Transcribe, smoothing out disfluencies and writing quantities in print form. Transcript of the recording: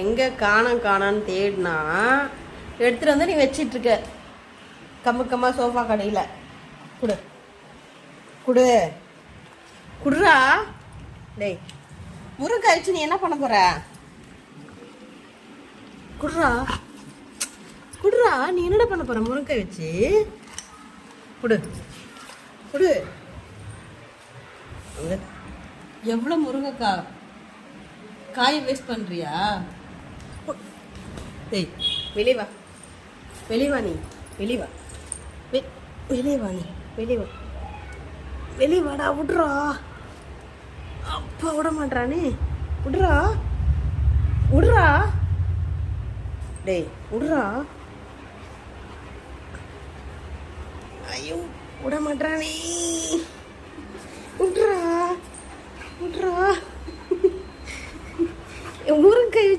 எங்கே காணான்னு தேடினா எடுத்துகிட்டு வந்து நீ வச்சிட்ருக்க கம்மா சோஃபா கடையில். குடு குடு குடுறா. டேய் முருங்கை வச்சு நீ என்ன பண்ண போற? குடுறா குடுறா. நீ என்னடா பண்ண போற முருங்கை வச்சு? குடு குடு. எவ்வளோ முருங்கைக்காய் காய் வேஸ்ட் பண்ணுறியா? டேய் வெளியே வா, வெளியே வா, நீ வெளியே வா, வெளியே வா, நீ வெளியே வா, வெளியே வாடா. விட்றா. அப்பா விட மாட்டானே. விட்றா விட்றா. டேய் விட்றா. ஐயோ விட மாட்டானே. விட்றா விட்றா. முருங்கை